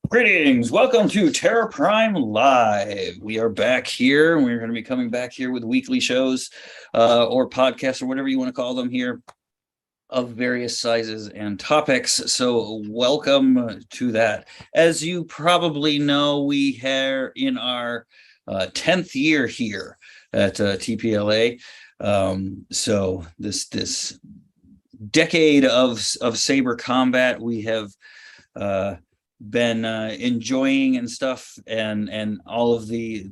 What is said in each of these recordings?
Greetings. Welcome to Terra Prime Live. We are back here. We're going to be coming back here with weekly shows or podcasts or whatever you want to call them here of various sizes and topics. So welcome to that. As you probably know, we are in our 10th year here at TPLA. So this decade of Saber Combat, we have been enjoying and stuff, and all of the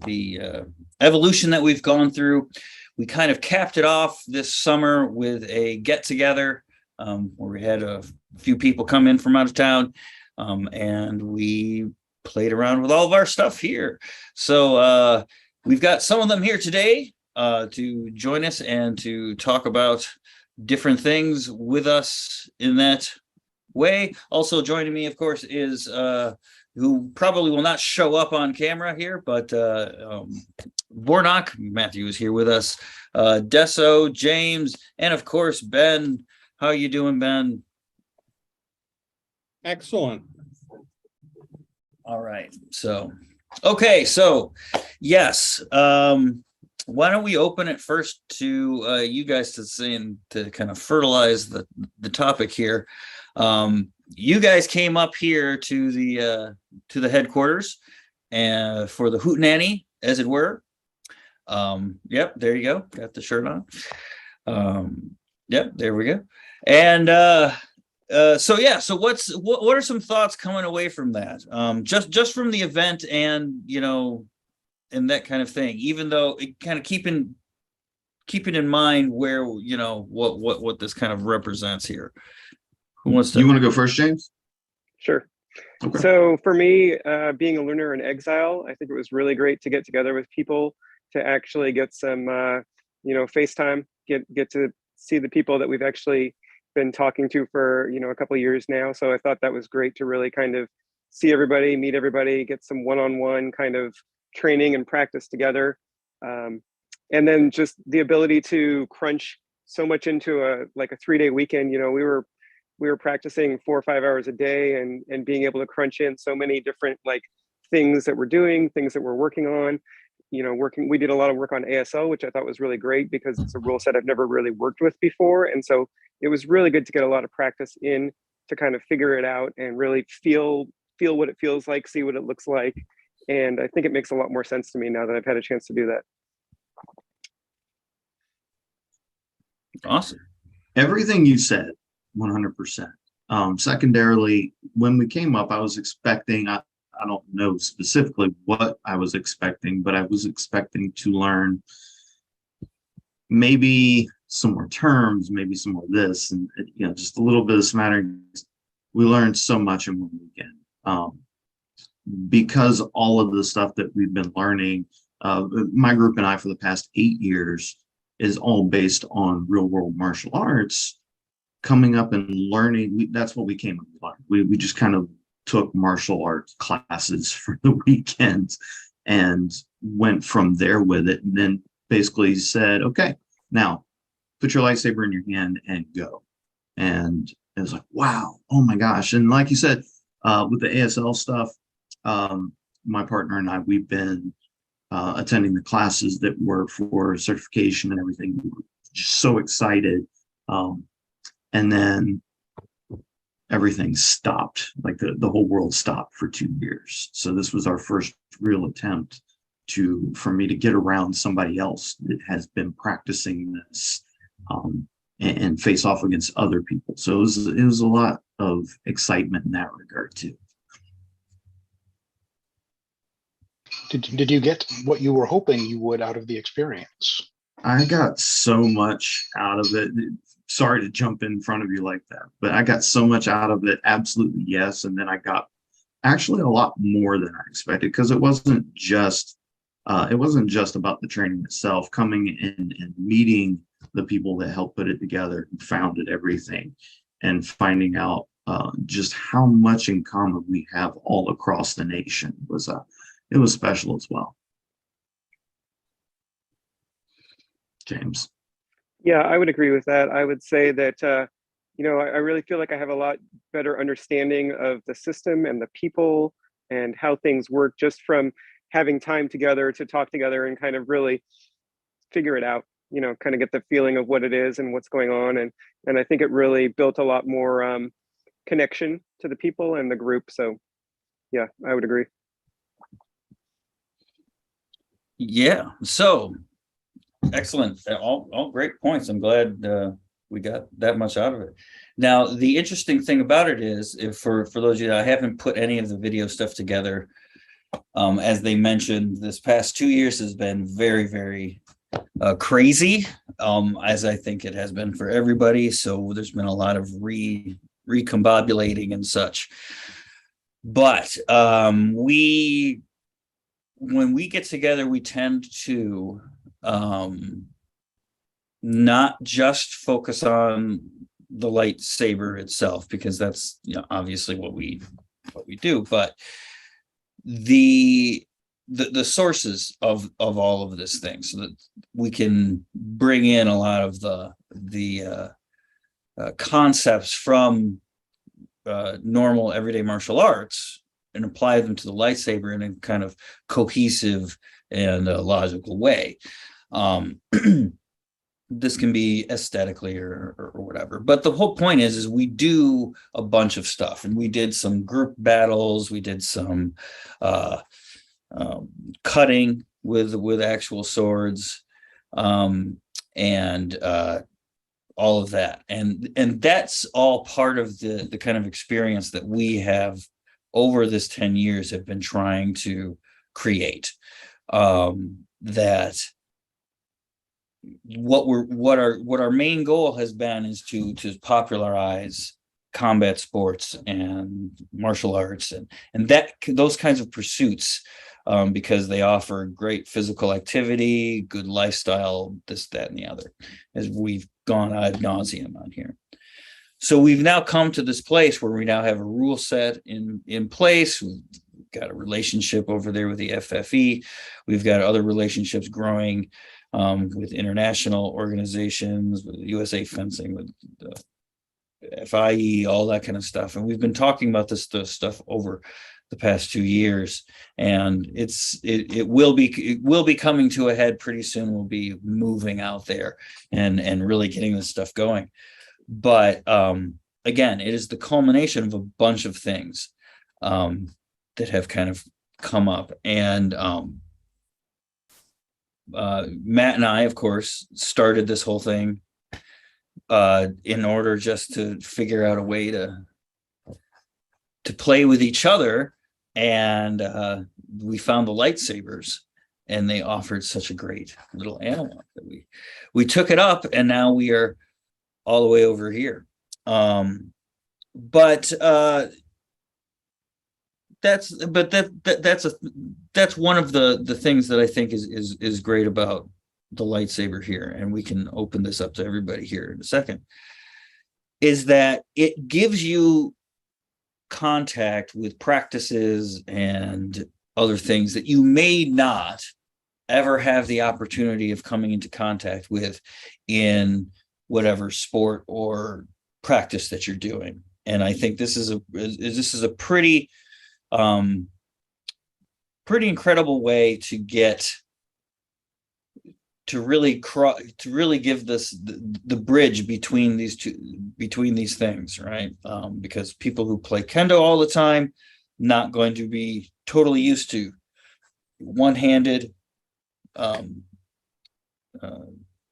evolution that we've gone through. We kind of capped it off this summer with a get together where we had a few people come in from out of town, and we played around with all of our stuff here. So we've got some of them here today to join us and to talk about different things with us in that way. Also joining me, of course, is who probably will not show up on camera here, but Bornock Matthew is here with us, Deso, James, and of course Ben. How you doing, Ben? Excellent. All right. So okay, so yes, why don't we open it first to you guys to say and to kind of fertilize the topic here. You guys came up here to the headquarters and for the hootenanny, as it were. Yep, there you go. Got the shirt on. Yep, there we go. And so yeah, so what are some thoughts coming away from that? Just from the event and and that kind of thing, even though it kind of keeping in mind where what this kind of represents here. Who wants to? You want to go first, James? Sure. Okay. So for me, being a lunar in exile, I think it was really great to get together with people to actually get some, FaceTime, get to see the people that we've actually been talking to for, a couple of years now. So I thought that was great to really kind of see everybody, meet everybody, get some one-on-one kind of training and practice together. And then just the ability to crunch so much into a 3-day weekend. We were practicing 4 or 5 hours a day and being able to crunch in so many different things that we're doing, things that we're working on. We did a lot of work on ASL, which I thought was really great because it's a rule set I've never really worked with before. And so it was really good to get a lot of practice in to kind of figure it out and really feel what it feels like, see what it looks like. And I think it makes a lot more sense to me now that I've had a chance to do that. Awesome. Everything you said, 100%. Secondarily, when we came up, I was expecting, I don't know specifically what I was expecting, but I was expecting to learn maybe some more terms, maybe some more this, and just a little bit of smattering. We learned so much in one weekend. Because all of the stuff that we've been learning, my group and I for the past 8 years is all based on real world martial arts. Coming up and learning, that's what we came up to learn. We just kind of took martial arts classes for the weekend and went from there with it, and then basically said, okay, now put your lightsaber in your hand and go. And it was like, wow, oh my gosh. And like you said, with the ASL stuff, my partner and I, we've been attending the classes that were for certification and everything. We were just so excited. And then everything stopped, the whole world stopped for 2 years. So this was our first real attempt for me to get around somebody else that has been practicing this and face off against other people. So it was a lot of excitement in that regard too. Did you get what you were hoping you would out of the experience? I got so much out of it. Sorry to jump in front of you like that, but I got so much out of it. Absolutely, yes. And then I got actually a lot more than I expected, because it wasn't just about the training itself. Coming in and meeting the people that helped put it together and founded everything, and finding out just how much in common we have all across the nation it was special as well. James. Yeah, I would agree with that. I would say that, I really feel like I have a lot better understanding of the system and the people and how things work, just from having time together to talk together and kind of really figure it out, kind of get the feeling of what it is and what's going on. And I think it really built a lot more connection to the people and the group. So yeah, I would agree. Yeah. So excellent. All great points. I'm glad we got that much out of it. Now, the interesting thing about it is, if for those of you that I haven't put any of the video stuff together, as they mentioned, this past 2 years has been very, very crazy, as I think it has been for everybody. So there's been a lot of recombobulating and such. But when we get together, we tend to not just focus on the lightsaber itself, because that's obviously what we do, but the sources of all of this thing, so that we can bring in a lot of the concepts from normal everyday martial arts and apply them to the lightsaber in a kind of cohesive and logical way. This can be aesthetically or whatever, but the whole point is we do a bunch of stuff, and we did some group battles, we did some cutting with actual swords, and all of that, and that's all part of the kind of experience that we have over this 10 years have been trying to create. That what our main goal has been is to popularize combat sports and martial arts and that those kinds of pursuits, because they offer great physical activity, good lifestyle, this, that, and the other, as we've gone ad nauseum on here. So we've now come to this place where we now have a rule set in place. We've got a relationship over there with the FFE. We've got other relationships growing with international organizations, with USA Fencing, with FIE, all that kind of stuff. And we've been talking about this stuff over the past 2 years, and it will be coming to a head pretty soon. We'll be moving out there and really getting this stuff going. But again, it is the culmination of a bunch of things that have kind of come up. And Matt and I, of course, started this whole thing in order just to figure out a way to play with each other. And we found the lightsabers, and they offered such a great little analog that we took it up, and now we are all the way over here. But that's one of the things that I think is great about the lightsaber here, and we can open this up to everybody here in a second, is that it gives you contact with practices and other things that you may not ever have the opportunity of coming into contact with in whatever sport or practice that you're doing. And I think this is a pretty incredible way to get to really give this the bridge between these things, right? Because people who play kendo all the time, not going to be totally used to one-handed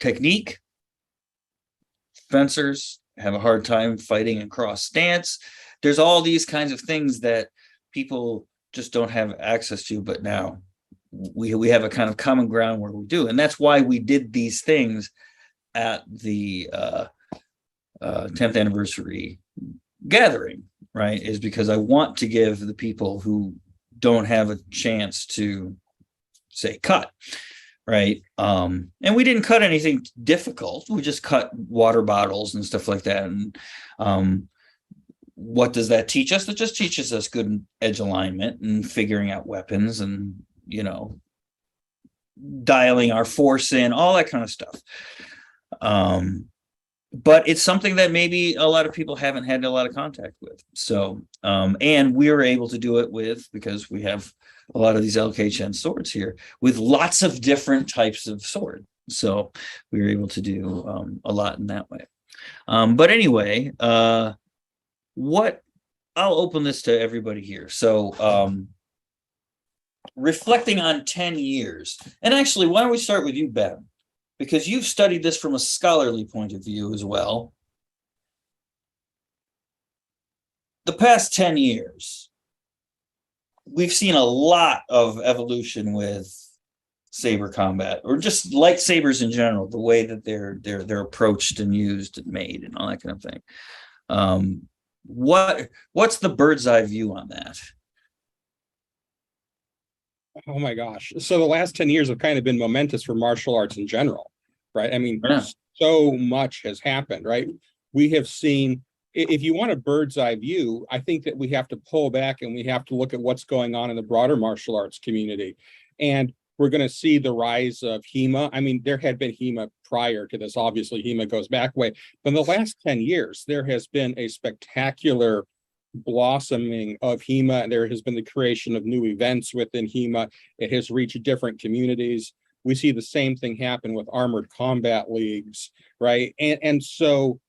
technique. Fencers have a hard time fighting in cross stance. There's all these kinds of things that people just don't have access to, but now we have a kind of common ground where we do. And that's why we did these things at the 10th anniversary gathering, right? Is because I want to give the people who don't have a chance to say cut, right? And we didn't cut anything difficult. We just cut water bottles and stuff like that. And what does that teach us? It just teaches us good edge alignment and figuring out weapons and, dialing our force in, all that kind of stuff. but it's something that maybe a lot of people haven't had a lot of contact with. So, and we were able to do it because we have a lot of these LKHN swords here with lots of different types of sword. So we were able to do a lot in that way. But anyway, I'll open this to everybody here. So, reflecting on 10 years, and actually, why don't we start with you, Ben? Because you've studied this from a scholarly point of view as well. The past 10 years, we've seen a lot of evolution with saber combat, or just lightsabers in general, the way that they're approached and used and made and all that kind of thing. What's the bird's eye view on that? Oh my gosh. So the last 10 years have kind of been momentous for martial arts in general, right? I mean, Yeah. so much has happened, right? We have seen, if you want a bird's eye view, I think that we have to pull back and we have to look at what's going on in the broader martial arts community. And we're going to see the rise of HEMA. I mean, there had been HEMA prior to this. Obviously, HEMA goes back way. But in the last 10 years, there has been a spectacular blossoming of HEMA. There has been the creation of new events within HEMA. It has reached different communities. We see the same thing happen with armored combat leagues, right? And so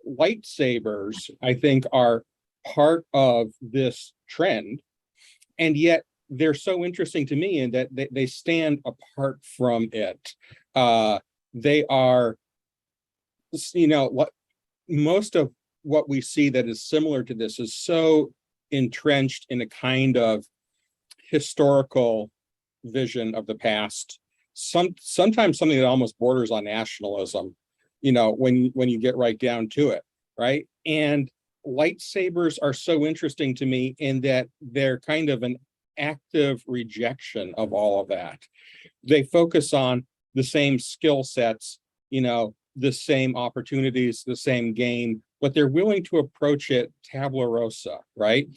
lightsabers, I think, are part of this trend. And yet they're so interesting to me in that they stand apart from it. They are, what most of what we see that is similar to this is so entrenched in a kind of historical vision of the past. Sometimes something that almost borders on nationalism, when you get right down to it, right? And lightsabers are so interesting to me in that they're kind of an active rejection of all of that. They focus on the same skill sets, the same opportunities, the same game, but they're willing to approach it tabula rasa, right?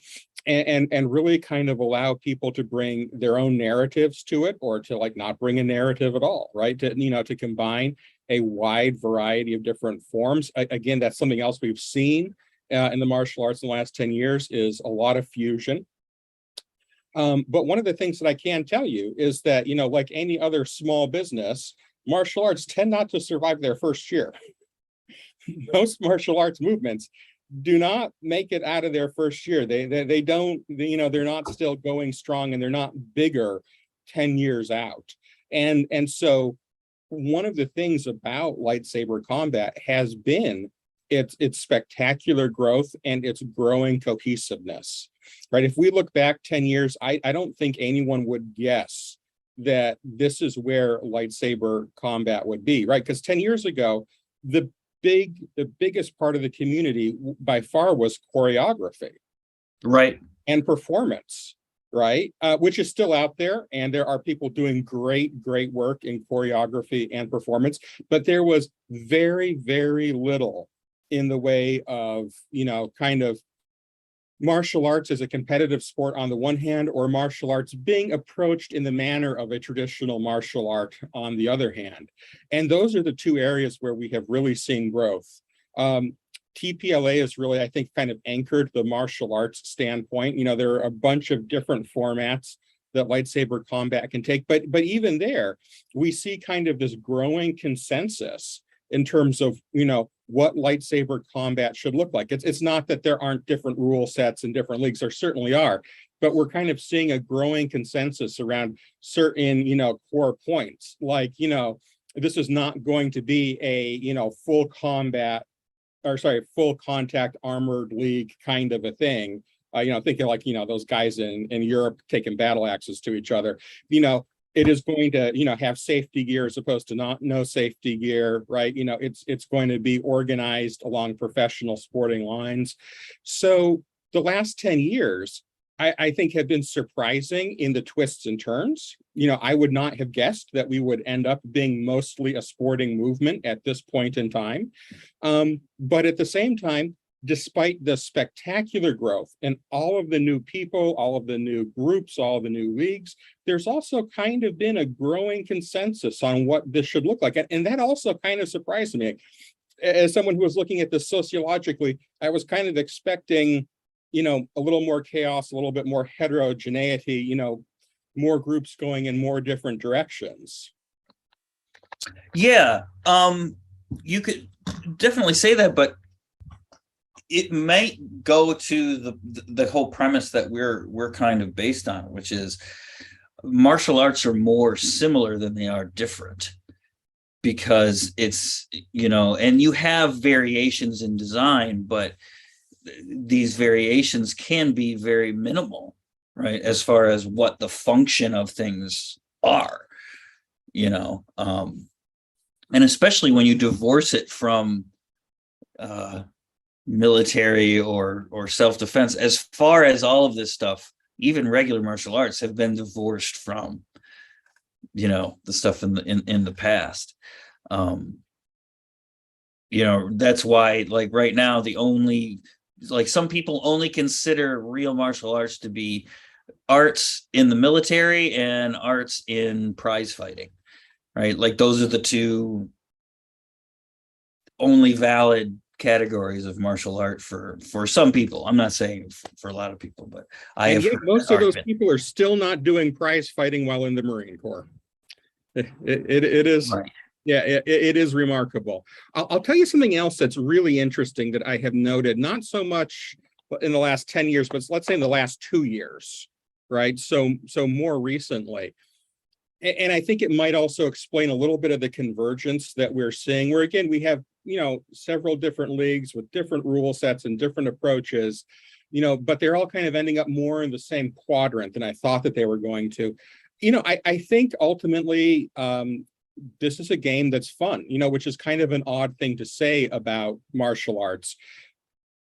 And really kind of allow people to bring their own narratives to it, or to not bring a narrative at all, right? To combine a wide variety of different forms. Again, that's something else we've seen in the martial arts in the last 10 years is a lot of fusion. But one of the things that I can tell you is that, like any other small business, martial arts tend not to survive their first year. Most martial arts movements do not make it out of their first year. They don't, they're not still going strong, and they're not bigger 10 years out. And so one of the things about lightsaber combat has been its spectacular growth and its growing cohesiveness, right? If we look back 10 years, I don't think anyone would guess that this is where lightsaber combat would be, right? Because 10 years ago, the biggest part of the community by far was choreography, Right. and performance, right? Which is still out there, and there are people doing great work in choreography and performance, but there was very, very little in the way of, kind of martial arts as a competitive sport on the one hand, or martial arts being approached in the manner of a traditional martial art on the other hand. And those are the two areas where we have really seen growth. TPLA is really, I think, kind of anchored the martial arts standpoint. There are a bunch of different formats that lightsaber combat can take, but even there, we see kind of this growing consensus in terms of, what lightsaber combat should look like. It's not that there aren't different rule sets and different leagues, there certainly are, but we're kind of seeing a growing consensus around certain, core points. Like, this is not going to be a, full contact armored league kind of a thing. Thinking like, those guys in Europe taking battle axes to each other, it is going to, have safety gear as opposed to no safety gear, right? It's going to be organized along professional sporting lines. So the last 10 years, I think have been surprising in the twists and turns. I would not have guessed that we would end up being mostly a sporting movement at this point in time. But at the same time, despite the spectacular growth and all of the new people, all of the new groups, all of the new leagues, there's also kind of been a growing consensus on what this should look like. And that also kind of surprised me. as someone who was looking at this sociologically, I was kind of expecting, a little more chaos, a little bit more heterogeneity, more groups going in more different directions. Yeah, you could definitely say that, but it might go to the whole premise that we're kind of based on, which is martial arts are more similar than they are different, because it's, and you have variations in design, but these variations can be very minimal, right, as far as what the function of things are, and especially when you divorce it from military or self-defense, as far as all of this stuff, even regular martial arts have been divorced from the stuff in the past. That's why, like, right now, some people only consider real martial arts to be arts in the military and arts in prize fighting, right? Like, those are the two only valid categories of martial art for some people. I'm not saying for a lot of people, but most of those people are still not doing prize fighting while in the Marine Corps. It is right. Yeah, it is remarkable. I'll tell you something else that's really interesting that I have noted, not so much in the last 10 years, but let's say in the last 2 years, right? So more recently. And I think it might also explain a little bit of the convergence that we're seeing, where, again, we have, several different leagues with different rule sets and different approaches, but they're all kind of ending up more in the same quadrant than I thought that they were going to. I think ultimately, this is a game that's fun, which is kind of an odd thing to say about martial arts.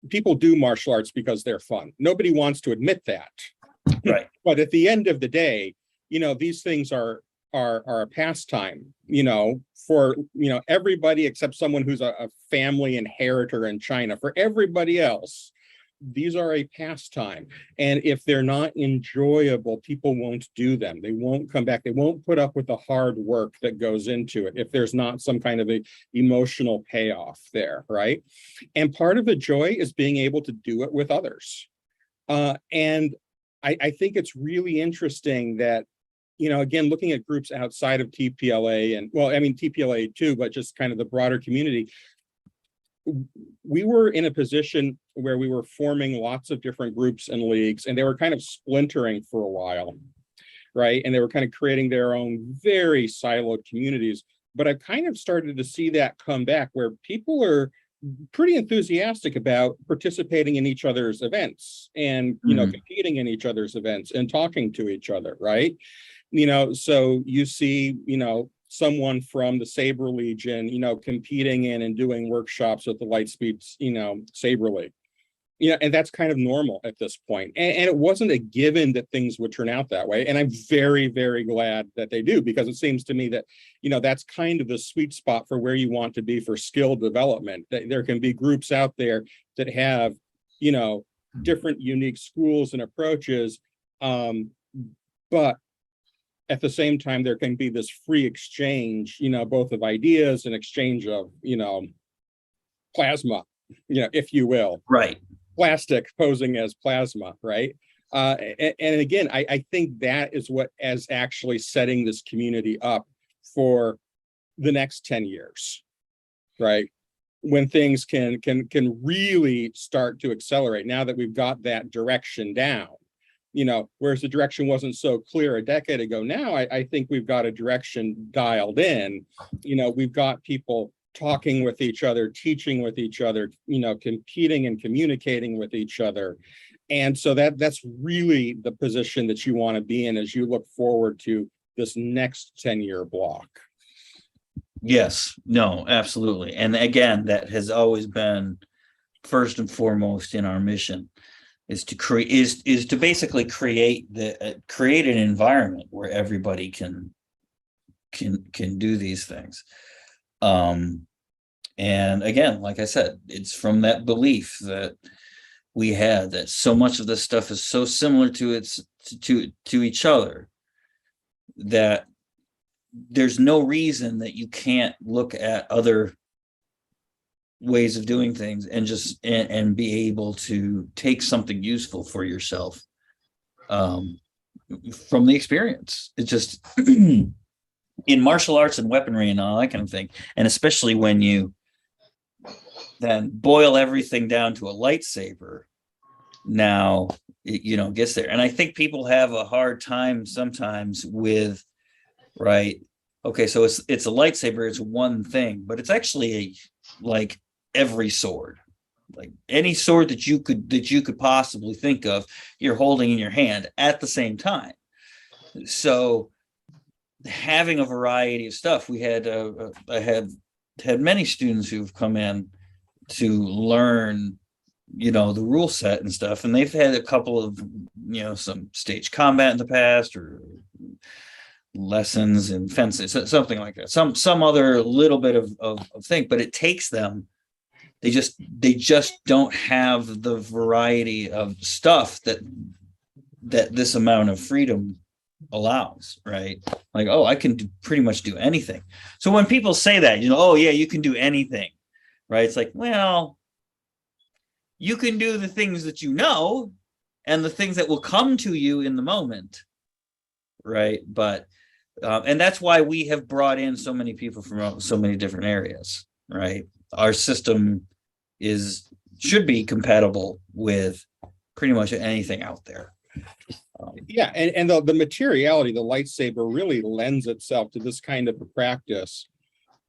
People do martial arts because they're fun. Nobody wants to admit that. Right. But at the end of the day, these things are a pastime, for, everybody except someone who's a family inheritor in China. For everybody else, these are a pastime. And if they're not enjoyable, people won't do them. They won't come back. They won't put up with the hard work that goes into it if there's not some kind of a emotional payoff there, right? And part of the joy is being able to do it with others. And I think it's really interesting that, again, looking at groups outside of TPLA and, well, I mean, TPLA too, but just kind of the broader community, we were in a position where we were forming lots of different groups and leagues, and they were kind of splintering for a while, right? And they were kind of creating their own very siloed communities. But I've kind of started to see that come back, where people are pretty enthusiastic about participating in each other's events and, competing in each other's events and talking to each other, right? So you see, someone from the Saber Legion, competing in and doing workshops with the Lightspeed, Saber League. And that's kind of normal at this point. And it wasn't a given that things would turn out that way. And I'm very, very glad that they do, because it seems to me that, that's kind of the sweet spot for where you want to be for skill development. There can be groups out there that have, different unique schools and approaches. But at the same time, there can be this free exchange, both of ideas and exchange of, plasma, if you will. Right. Plastic posing as plasma, right? And again, I think that is what is actually setting this community up for the next 10 years, right? When things can really start to accelerate, now that we've got that direction down. Whereas the direction wasn't so clear a decade ago. Now I think we've got a direction dialed in. We've got people talking with each other, teaching with each other, competing and communicating with each other. And so that's really the position that you want to be in as you look forward to this next 10-year block. Yes, no, absolutely. And again, that has always been first and foremost in our mission, is to create is to basically create an environment where everybody can do these things. And again, like I said, it's from that belief that we had, that so much of this stuff is so similar to each other, that there's no reason that you can't look at other ways of doing things and just and be able to take something useful for yourself from the experience. It's just in martial arts and weaponry and all that kind of thing, and especially when you then boil everything down to a lightsaber, now it gets there. And I think people have a hard time sometimes with, right, okay, so it's a lightsaber, it's one thing, but it's actually like every sword, like any sword that you could possibly think of, you're holding in your hand at the same time. So having a variety of stuff, we had I had many students who've come in to learn the rule set and stuff, and they've had a couple of some stage combat in the past, or lessons in fences, something like that, some other little bit of thing, but it takes them, they just don't have the variety of stuff that this amount of freedom allows, right? Like, oh, I can pretty much do anything. So when people say that, oh yeah, you can do anything, right? It's like, well, you can do the things that and the things that will come to you in the moment, right? But and that's why we have brought in so many people from so many different areas, right? Our system should be compatible with pretty much anything out there. Yeah, and the materiality, the lightsaber really lends itself to this kind of a practice,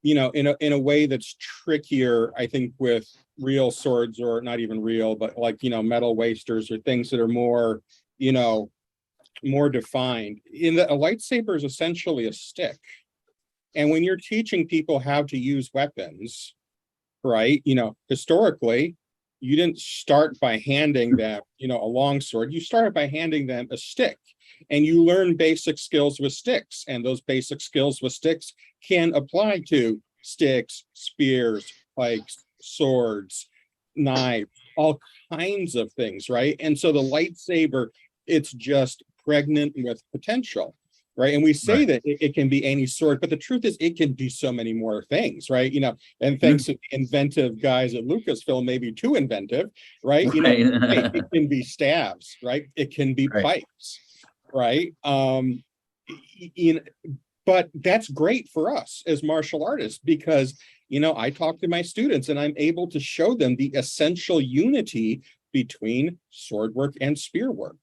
in a way that's trickier, I think, with real swords, or not even real, but like, metal wasters or things that are more, more defined. A lightsaber is essentially a stick. And when you're teaching people how to use weapons, right, historically, you didn't start by handing them, a long sword. You started by handing them a stick, and you learn basic skills with sticks. And those basic skills with sticks can apply to sticks, spears, pikes, swords, knives, all kinds of things, right? And so the lightsaber, it's just pregnant with potential, right? And we say that it can be any sword, but the truth is it can do so many more things, right? And thanks to inventive guys at Lucasfilm, maybe too inventive, right? It can be staves, right? It can be pipes, right? But that's great for us as martial artists, because I talk to my students and I'm able to show them the essential unity between sword work and spear work.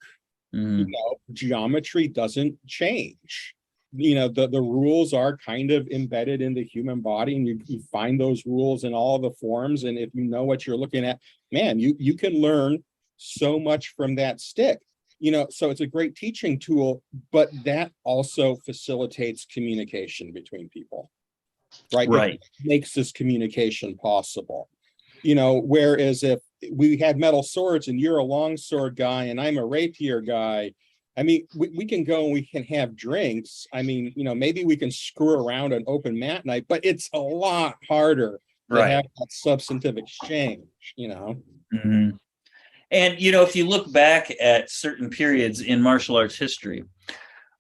Geometry doesn't change. The rules are kind of embedded in the human body, and you find those rules in all the forms. And if you know what you're looking at, man, you can learn so much from that stick. So it's a great teaching tool, but that also facilitates communication between people, right? It makes this communication possible. Whereas if we had metal swords and you're a longsword guy and I'm a rapier guy, I mean, we can go and we can have drinks. I mean, maybe we can screw around an open mat night, but it's a lot harder to have that substantive exchange, Mm-hmm. And, if you look back at certain periods in martial arts history,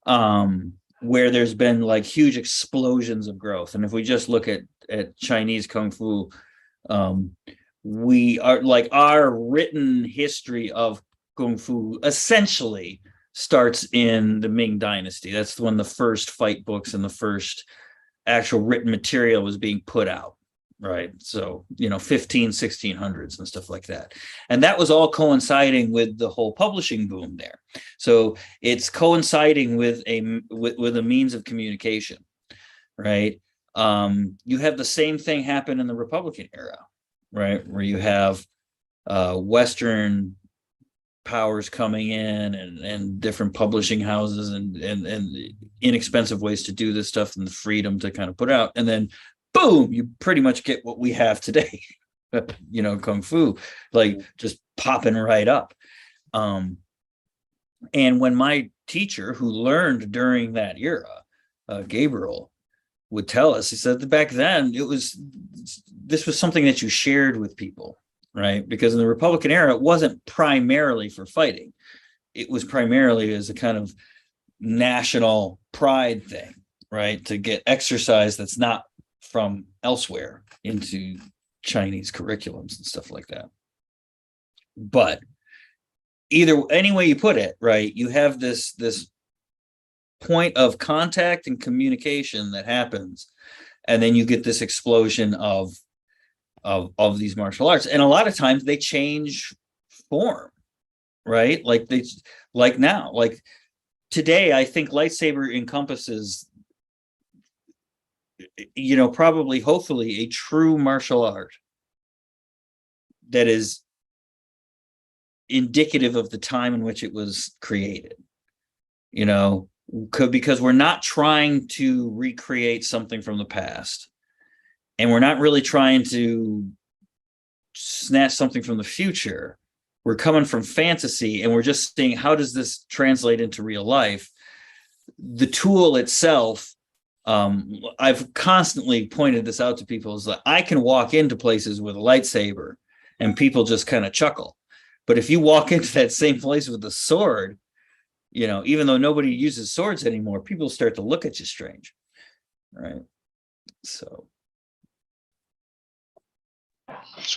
where there's been like huge explosions of growth. And if we just look at Chinese Kung Fu, we are like, our written history of Kung Fu essentially starts in the Ming Dynasty. That's when the first fight books and the first actual written material was being put out. Right. So, 1600s and stuff like that. And that was all coinciding with the whole publishing boom there. So it's coinciding with a means of communication. Right. You have the same thing happen in the Republican era, right, where you have Western powers coming in and different publishing houses and inexpensive ways to do this stuff, and the freedom to kind of put out, and then boom, you pretty much get what we have today. Kung Fu, like just popping right up. And when my teacher, who learned during that era, Gabriel, would tell us, he said that back then this was something that you shared with people, right? Because in the Republican era, it wasn't primarily for fighting. It was primarily as a kind of national pride thing, right? To get exercise that's not from elsewhere into Chinese curriculums and stuff like that. But any way you put it, right, you have this point of contact and communication that happens, and then you get this explosion of these martial arts, and a lot of times they change form, right? Like now, like today, I think lightsaber encompasses, probably, hopefully, a true martial art that is indicative of the time in which it was created, because we're not trying to recreate something from the past, and we're not really trying to snatch something from the future. We're coming from fantasy, and we're just seeing, how does this translate into real life? The tool itself, I've constantly pointed this out to people, is that I can walk into places with a lightsaber and people just kind of chuckle. But if you walk into that same place with a sword, even though nobody uses swords anymore, people start to look at you strange, right? So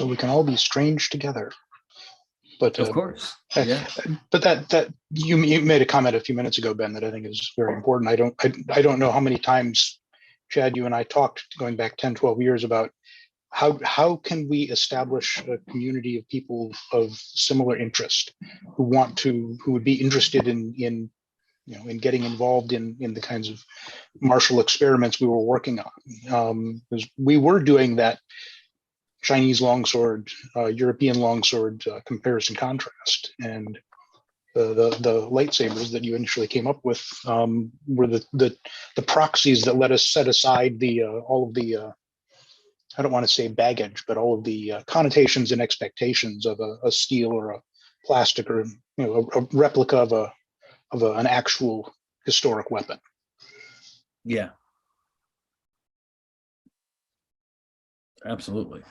we can all be strange together. But of course, yeah. But that you made a comment a few minutes ago, Ben, that I think is very important. I don't know how many times, Chad, you and I talked going back 10, 12 years about how can we establish a community of people of similar interest who would be interested in getting involved in the kinds of martial experiments we were working on. Because we were doing that Chinese longsword, European longsword comparison contrast, and the lightsabers that you initially came up with were the proxies that let us set aside all of the I don't want to say baggage, but all of the connotations and expectations of a steel or a plastic, or a replica of an actual historic weapon. Yeah, absolutely.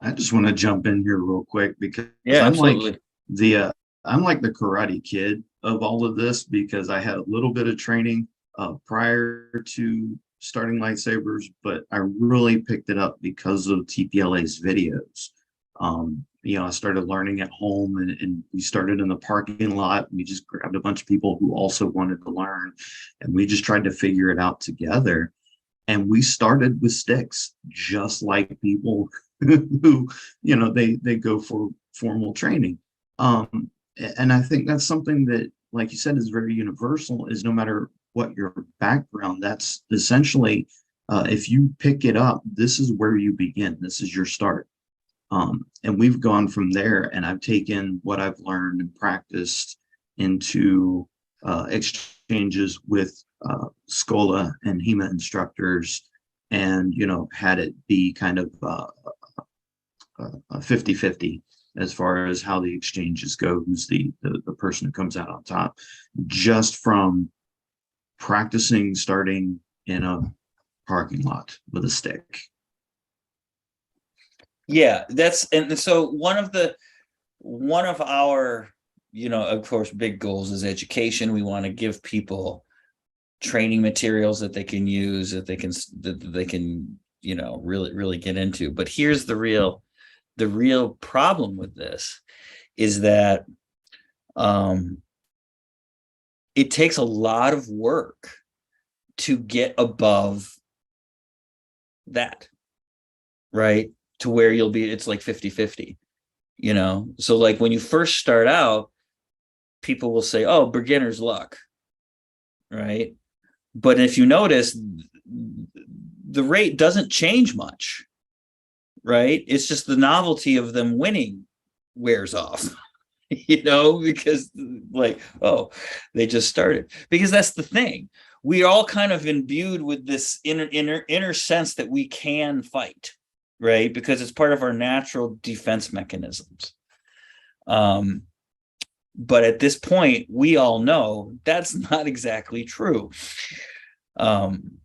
I just want to jump in here real quick, because Yeah, I'm absolutely. like the Karate Kid of all of this, because I had a little bit of training prior to starting lightsabers, but I really picked it up because of TPLA's videos. I started learning at home, and we started in the parking lot. We just grabbed a bunch of people who also wanted to learn, and we just tried to figure it out together. And we started with sticks, just like people who, they go for formal training. And I think that's something that, like you said, is very universal, is no matter what your background, that's essentially, if you pick it up, this is where you begin. This is your start. And we've gone from there, and I've taken what I've learned and practiced into exchanges with Schola and HEMA instructors, and had it be kind of a 50-50 as far as how the exchanges go, who's the person who comes out on top, just from practicing starting in a parking lot with a stick. Yeah, and so one of our, of course, big goals is education. We want to give people training materials that they can use, that they can really get into. But here's the real problem with this, is that it takes a lot of work to get above that, right? To where it's like 50-50, So like when you first start out, people will say, oh, beginner's luck, right? But if you notice, the rate doesn't change much, right? It's just the novelty of them winning wears off, because like, oh, they just started. Because that's the thing. We're all kind of imbued with this inner sense that we can fight, right? Because it's part of our natural defense mechanisms. But at this point, we all know that's not exactly true. And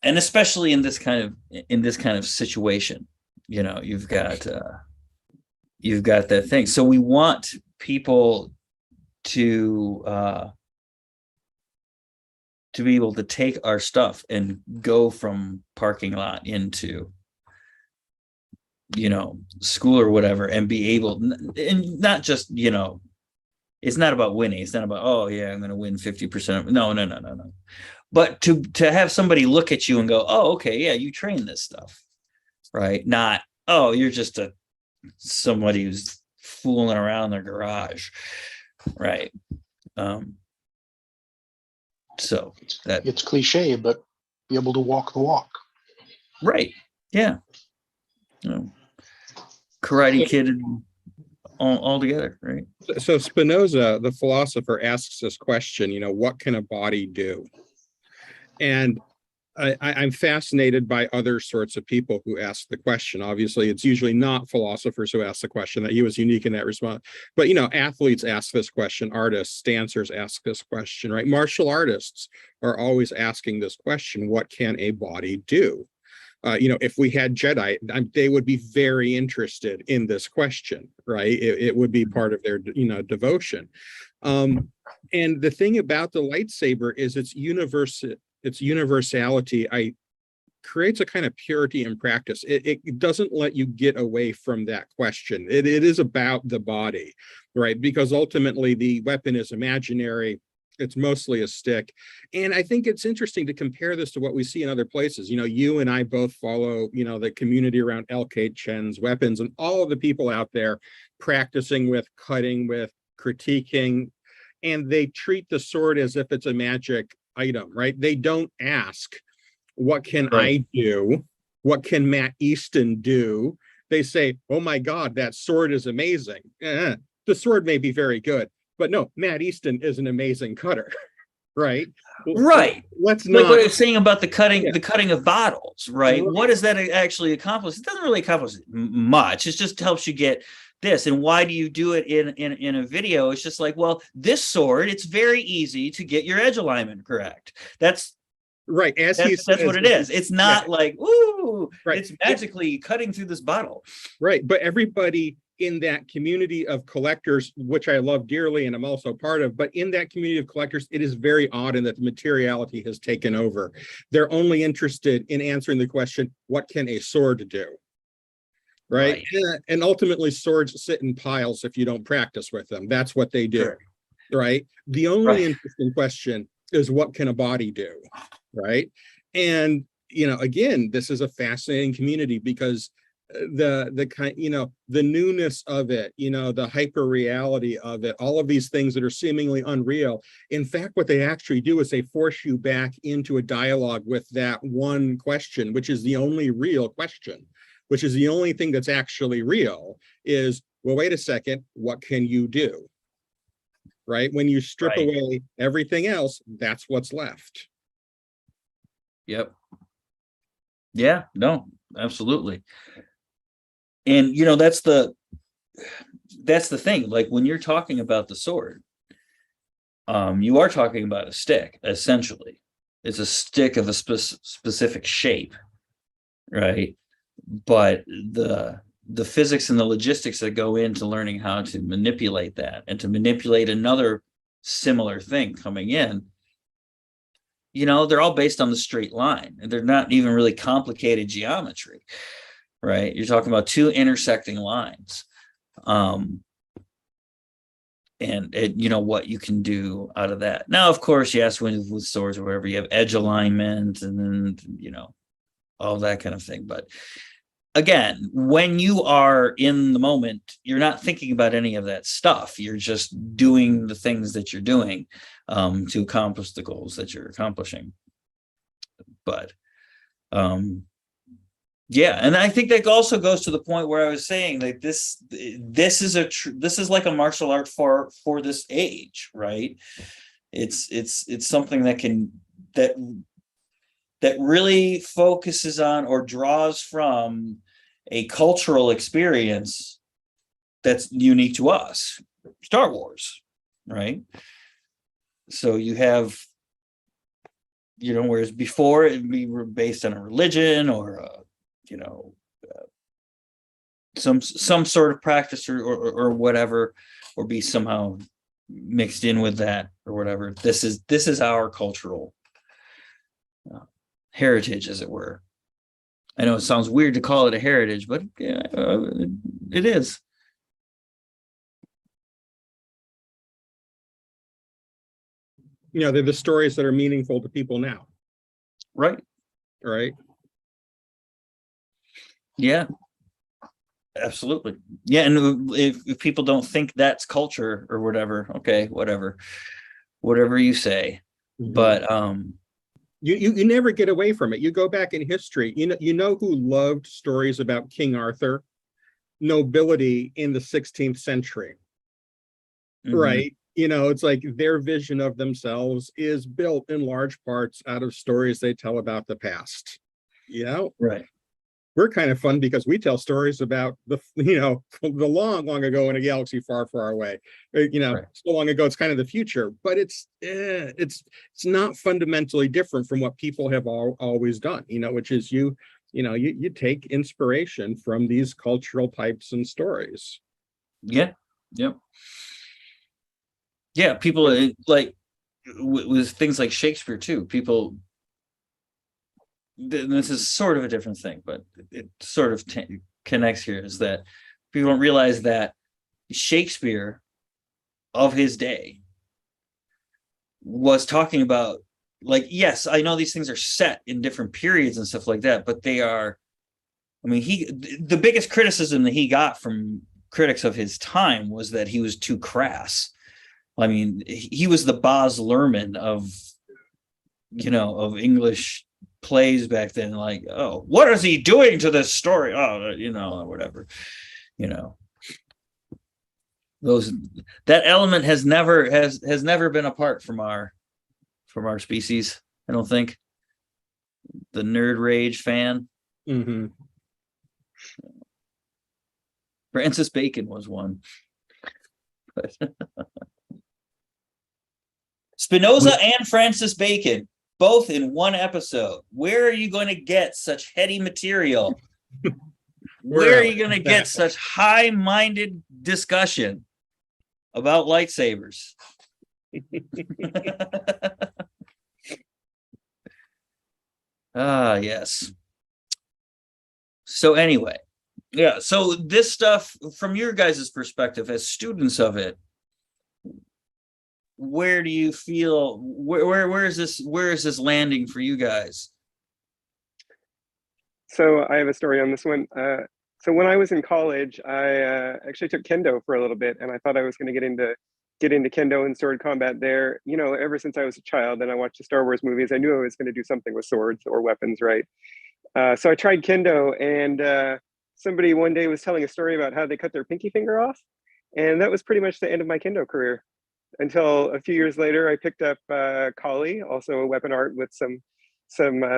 especially in this kind of situation, you've got that thing. So we want people to be able to take our stuff and go from parking lot into school or whatever, and be able, and not just, it's not about winning. It's not about, oh yeah, I'm going to win 50%. No. But to have somebody look at you and go, oh, okay, yeah, you train this stuff, right? Not, oh, you're just somebody who's fooling around their garage, right? So that It's cliche, but be able to walk the walk. right, yeah, Karate Kid all together, right? So Spinoza, the philosopher, asks this question, what can a body do? And I'm fascinated by other sorts of people who ask the question. Obviously, it's usually not philosophers who ask the question. That he was unique in that response. But athletes ask this question, artists, dancers ask this question, right? Martial artists are always asking this question: what can a body do? If we had Jedi, they would be very interested in this question, right? It would be part of their, devotion. And the thing about the lightsaber is its universality creates a kind of purity in practice. It doesn't let you get away from that question. It is about the body, right? Because ultimately the weapon is imaginary. It's mostly a stick. And I think it's interesting to compare this to what we see in other places. You and I both follow, the community around LK Chen's weapons, and all of the people out there practicing with, cutting with, critiquing, and they treat the sword as if it's a magic item, right? They don't ask, what can I do? What can Matt Easton do? They say, oh my God, that sword is amazing. The sword may be very good, but no, Matt Easton is an amazing cutter, right? Right. Let's like not. what I was saying about the cutting, Yeah. the cutting of bottles, right? What does that actually accomplish? It doesn't really accomplish much. It just helps you get this. And why do you do it in a video? It's just like, well, this sword, it's very easy to get your edge alignment correct. That's right. That's what it is. It's not like, ooh, right. It's magically cutting through this bottle. Right. But everybody in that community of collectors, which I love dearly and I'm also part of, but in that community of collectors, it is very odd in that the materiality has taken over. They're only interested in answering the question, what can a sword do? Right. And ultimately swords sit in piles if you don't practice with them. That's what they do. Sure. Right. The only interesting question is, what can a body do? Right. And, again, this is a fascinating community because the kind, the newness of it, the hyper reality of it, all of these things that are seemingly unreal. In fact, what they actually do is they force you back into a dialogue with that one question, which is the only real question, which is the only thing that's actually real is, well, wait a second, what can you do? Right? When you strip away everything else, that's what's left. Yep. Yeah, no, absolutely. And that's the thing. Like when you're talking about the sword, you are talking about a stick, essentially. It's a stick of a specific shape, right? But the physics and the logistics that go into learning how to manipulate that and to manipulate another similar thing coming in, they're all based on the straight line, and they're not even really complicated geometry. Right, you're talking about two intersecting lines, and what you can do out of that. Now, of course, yes, with swords or whatever, you have edge alignment, and then all that kind of thing. But again, when you are in the moment, you're not thinking about any of that stuff. You're just doing the things that you're doing to accomplish the goals that you're accomplishing. But yeah, and I think that also goes to the point where I was saying that this is like a martial art for this age, right? It's something that really focuses on or draws from a cultural experience that's unique to us, Star Wars, right? So you have, whereas before it'd be based on a religion or some sort of practice or whatever, or be somehow mixed in with that or whatever. This is our cultural heritage, as it were. I know it sounds weird to call it a heritage, but yeah, it is. You know, they're the stories that are meaningful to people now, Right. right? Yeah. Absolutely. Yeah. And if people don't think that's culture or whatever, okay, whatever you say. But you never get away from it. You go back in history, you know who loved stories about King Arthur? Nobility in the 16th century. Right. You know, it's like their vision of themselves is built in large parts out of stories they tell about the past. You know, right. We're kind of fun because we tell stories about the long ago in a galaxy far, far away. Right. So long ago, it's kind of the future, but it's not fundamentally different from what people have always done. Which is you take inspiration from these cultural types and stories. Yeah. Yep. Yeah. People like with things like Shakespeare too. People. This is sort of a different thing, but it sort of connects here, is that people don't realize that Shakespeare of his day was talking about, like, yes, I know these things are set in different periods and stuff like that, but they are, I mean, the biggest criticism that he got from critics of his time was that he was too crass. I mean, he was the Baz Luhrmann of English plays back then. Like, oh, what is he doing to this story? Oh, whatever. That element has never been apart from our species. I don't think. The nerd rage fan. Francis Bacon was one. Spinoza and Francis Bacon, both in one episode. Where are you going to get such heady material? Where are you going to get such high-minded discussion about lightsabers? Yes. So anyway, yeah. So this stuff, from your guys' perspective as students of it, where do you feel, where is this landing for you guys? So I have a story on this one. So when I was in college, I actually took kendo for a little bit, and I thought I was going to get into kendo and sword combat there. Ever since I was a child and I watched the Star Wars movies, I knew I was going to do something with swords or weapons, right? So I tried kendo, and somebody one day was telling a story about how they cut their pinky finger off, and that was pretty much the end of my kendo career. Until a few years later, I picked up Kali, also a weapon art with some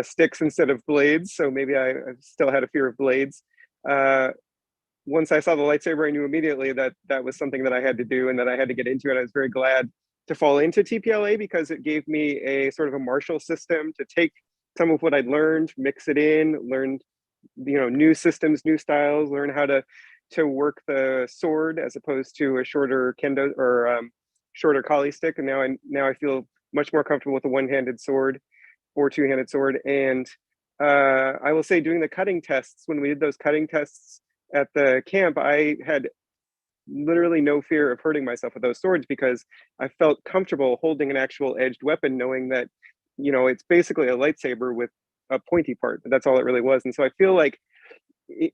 sticks instead of blades. So maybe I still had a fear of blades. Once I saw the lightsaber, I knew immediately that that was something that I had to do and that I had to get into. And I was very glad to fall into TPLA because it gave me a sort of a martial system to take some of what I'd learned, mix it in, learn new systems, new styles, learn how to work the sword as opposed to a shorter kendo or shorter Kali stick. And now I feel much more comfortable with a one-handed sword or two-handed sword. And I will say, doing the cutting tests, when we did those cutting tests at the camp, I had literally no fear of hurting myself with those swords because I felt comfortable holding an actual edged weapon, knowing that, it's basically a lightsaber with a pointy part, but that's all it really was. And so I feel like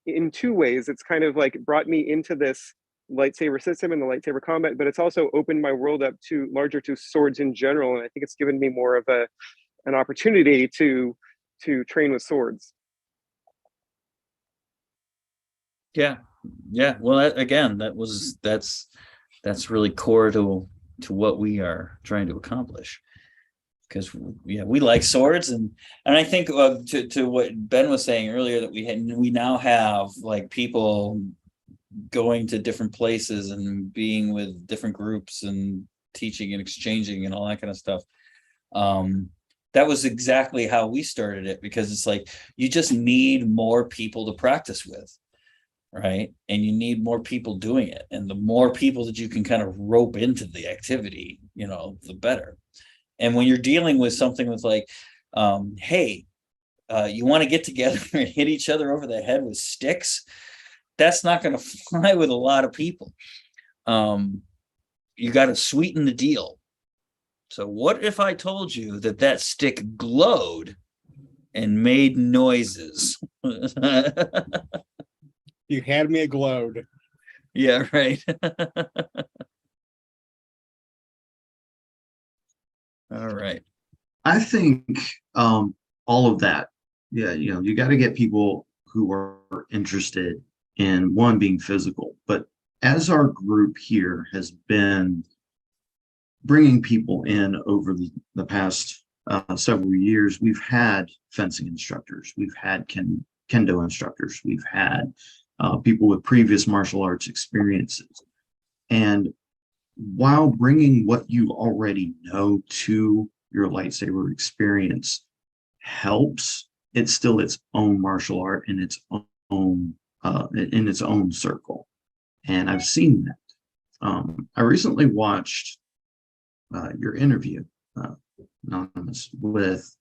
in two ways, it's kind of like brought me into this lightsaber system and the lightsaber combat, but it's also opened my world up to swords in general. And I think it's given me more of an opportunity to train with swords. Yeah. Well, that's really core to what we are trying to accomplish. Because we like swords, and I think to what Ben was saying earlier, that we now have like people going to different places and being with different groups and teaching and exchanging and all that kind of stuff. That was exactly how we started it, because it's like you just need more people to practice with, right? And you need more people doing it, and the more people that you can kind of rope into the activity, the better. And when you're dealing with something with like, hey, You want to get together and hit each other over the head with sticks. That's not going to fly with a lot of people. You got to sweeten the deal. So what if I told you that that stick glowed and made noises? You had me glowed. Yeah, right. All right. I think all of that, yeah, you got to get people who are interested in one being physical. But as our group here has been bringing people in over the past several years, we've had fencing instructors, we've had kendo instructors, we've had people with previous martial arts experiences. And while bringing what you already know to your lightsaber experience helps, it's still its own martial art in its own circle. And I've seen that. I recently watched your interview, Anonymous, with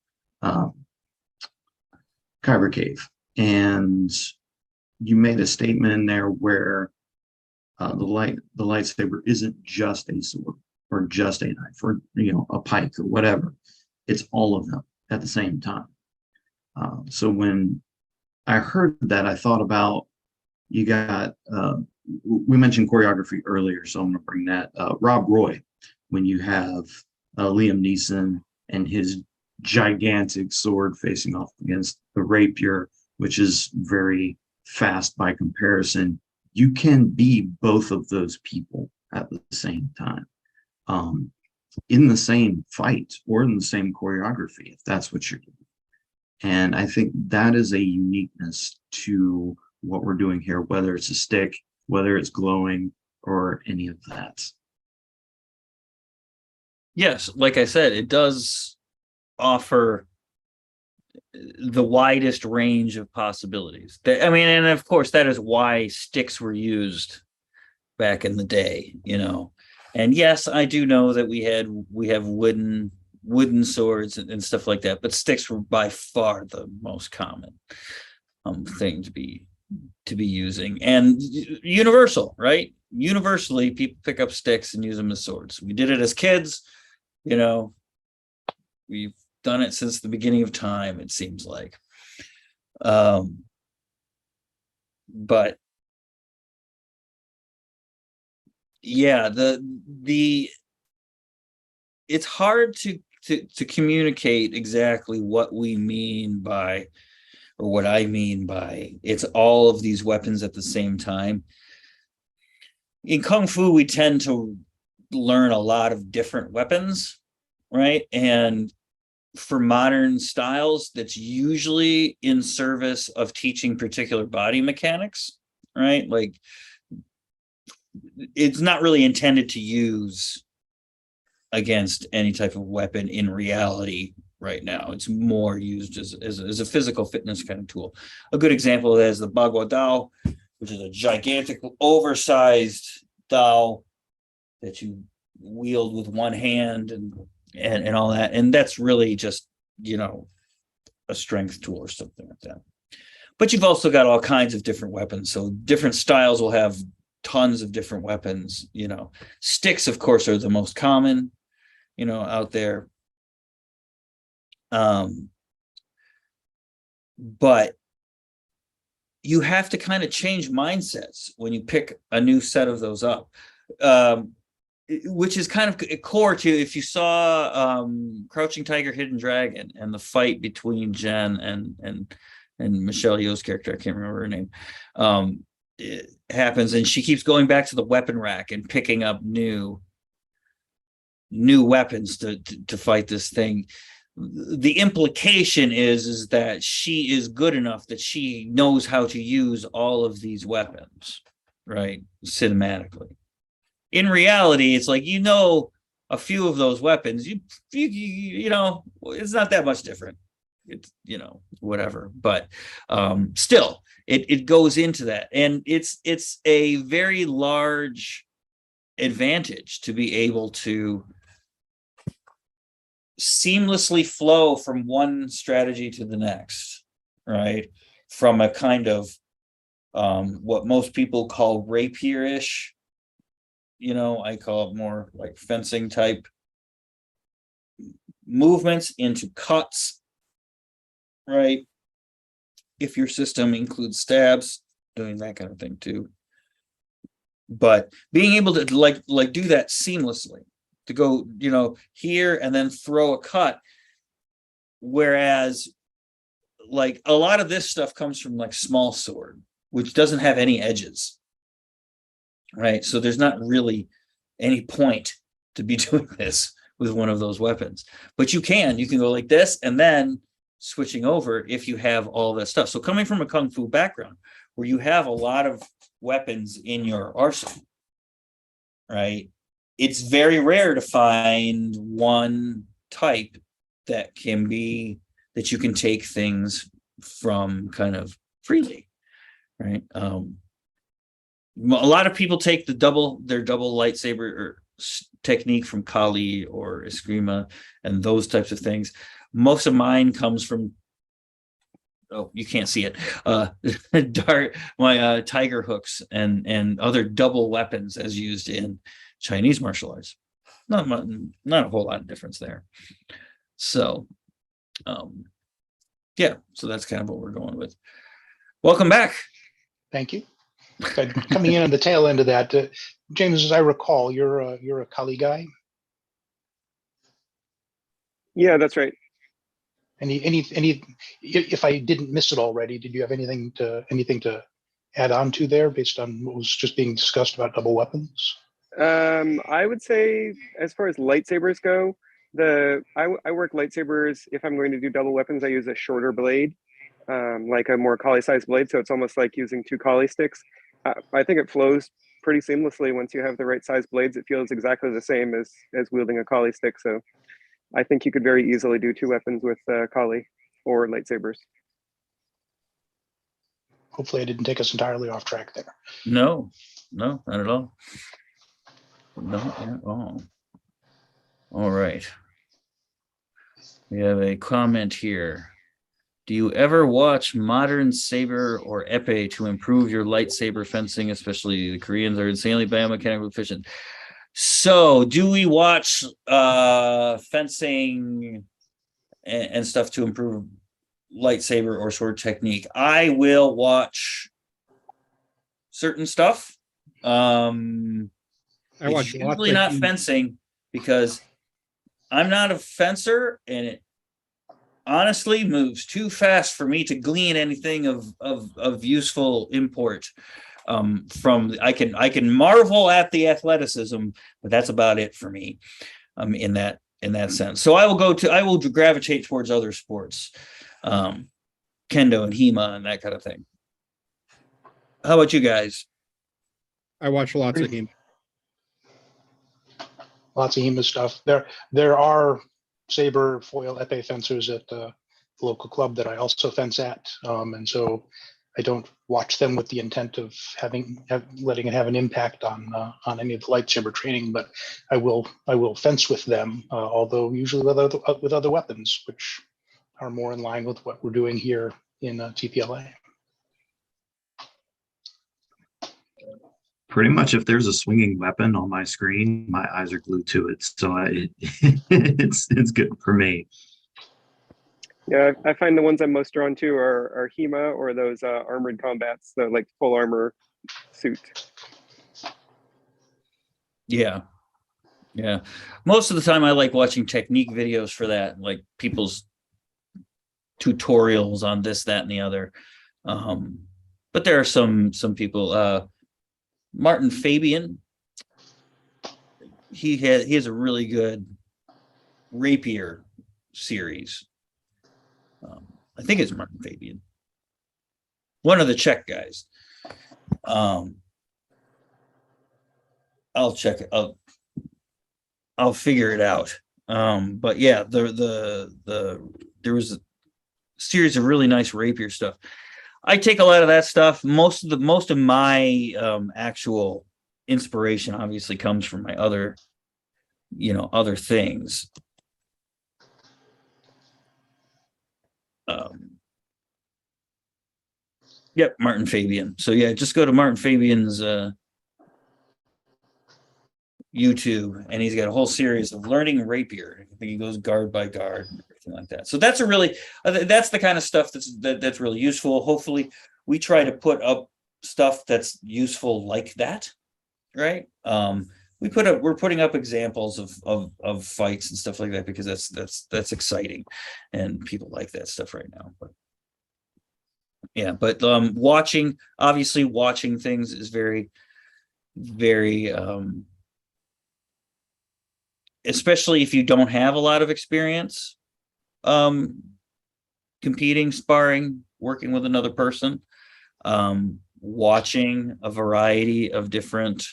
Kyber Cave, and you made a statement in there where the lightsaber isn't just a sword or just a knife or a pike or whatever. It's all of them at the same time. So when I heard that, I thought about, you got we mentioned choreography earlier, so I'm going to bring that. Rob Roy, when you have Liam Neeson and his gigantic sword facing off against the rapier, which is very fast by comparison, you can be both of those people at the same time, in the same fight or in the same choreography, if that's what you're doing. And I think that is a uniqueness to what we're doing here, whether it's a stick, whether it's glowing, or any of that. Yes, like I said, it does offer the widest range of possibilities. I mean, and of course, that is why sticks were used back in the day, And yes, I do know that we have wooden swords and stuff like that, but sticks were by far the most common thing to be using, and universal, right? Universally, people pick up sticks and use them as swords. We did it as kids, we've done it since the beginning of time, it seems like. But yeah, the it's hard to communicate exactly what we mean by, or what I mean by, it's all of these weapons at the same time. In Kung Fu, we tend to learn a lot of different weapons, right? And for modern styles, that's usually in service of teaching particular body mechanics, right? Like, it's not really intended to use against any type of weapon in reality right now. It's more used as a physical fitness kind of tool. A good example of that is the Bagua Dao, which is a gigantic, oversized Dao that you wield with one hand and all that. And that's really just, a strength tool or something like that. But you've also got all kinds of different weapons. So different styles will have tons of different weapons. Sticks, of course, are the most common, out there. But you have to kind of change mindsets when you pick a new set of those up, which is kind of core to, if you saw Crouching Tiger, Hidden Dragon, and the fight between Jen and Michelle Yeoh's character, I can't remember her name, it happens, and she keeps going back to the weapon rack and picking up new weapons to fight this thing. The implication is that she is good enough that she knows how to use all of these weapons, right? Cinematically. In reality, it's like, a few of those weapons, it's not that much different. It's, whatever. But still, it goes into that. And it's a very large advantage to be able to seamlessly flow from one strategy to the next, right? From a kind of what most people call rapier-ish, I call it more like fencing type movements into cuts, right? If your system includes stabs, doing that kind of thing too. But being able to like do that seamlessly, to go, here and then throw a cut. Whereas like a lot of this stuff comes from like small sword, which doesn't have any edges. Right. So there's not really any point to be doing this with one of those weapons. But you can go like this and then switching over if you have all that stuff. So coming from a Kung Fu background where you have a lot of weapons in your arsenal, right? It's very rare to find one type that you can take things from kind of freely, right? A lot of people take their double lightsaber technique from Kali or Eskrima and those types of things. Most of mine comes from, you can't see it, my tiger hooks and other double weapons as used in Chinese martial arts. Not a whole lot of difference there. So, yeah, so that's kind of what we're going with. Welcome back. Thank you. Coming in on the tail end of that, James, as I recall, you're a Kali guy. Yeah, that's right. Any, if I didn't miss it already, did you have anything to add on to there based on what was just being discussed about double weapons? I would say as far as lightsabers go, I work lightsabers. If I'm going to do double weapons, I use a shorter blade, like a more Kali sized blade. So it's almost like using two Kali sticks. I think it flows pretty seamlessly once you have the right size blades. It feels exactly the same as wielding a Kali stick. So I think you could very easily do two weapons with Kali or lightsabers. Hopefully I didn't take us entirely off track there. No, not at all. Not at all. All right. We have a comment here. Do you ever watch modern saber or epee to improve your lightsaber fencing? Especially the Koreans are insanely biomechanical efficient. So do we watch fencing and stuff to improve lightsaber or sword technique? I will watch certain stuff. I watch It's lots usually of not fencing because I'm not a fencer and it honestly moves too fast for me to glean anything of useful import. From I can marvel at the athleticism, but that's about it for me. In that sense. So I will gravitate towards other sports, kendo and HEMA and that kind of thing. How about you guys? I watch lots of him. Lots of HEMA stuff. There are saber foil epee fencers at the local club that I also fence at, and so I don't watch them with the intent of letting it have an impact on any of the lightsaber training, but I will fence with them, although usually with other weapons, which are more in line with what we're doing here in TPLA. Pretty much, if there's a swinging weapon on my screen, my eyes are glued to it. So it's good for me. Yeah, I find the ones I'm most drawn to are HEMA or those armored combats, the like full armor suit. Yeah. Most of the time I like watching technique videos for that, like people's tutorials on this, that, and the other. But there are some people, Martin Fabian, he has a really good rapier series. I think it's Martin Fabian, one of the Czech guys. I'll check it. I'll figure it out. But yeah, there was a series of really nice rapier stuff. I take a lot of that stuff. Most of my actual inspiration obviously comes from my other things. Yep, Martin Fabian. So yeah, just go to Martin Fabian's YouTube, and he's got a whole series of learning rapier. I think he goes guard by guard and everything like that. So that's a really that's the kind of stuff that's really useful. Hopefully, we try to put up stuff that's useful like that, right? We're putting up examples of fights and stuff like that because that's exciting, and people like that stuff right now. But yeah, but watching things is very, very especially if you don't have a lot of experience competing, sparring, working with another person, watching a variety of different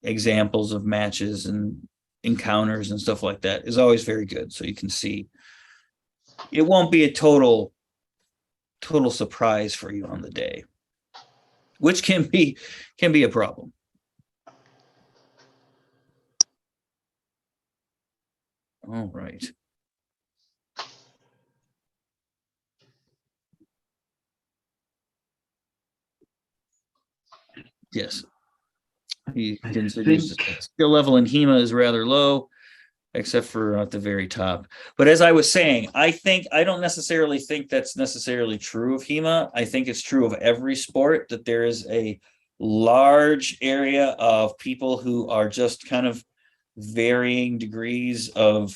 examples of matches and encounters and stuff like that is always very good. So you can see it won't be a total surprise for you on the day, which can be a problem. All right. Yes. He considers skill level in HEMA is rather low, except for at the very top. But as I was saying, I don't necessarily think that's necessarily true of HEMA. I think it's true of every sport that there is a large area of people who are just kind of varying degrees of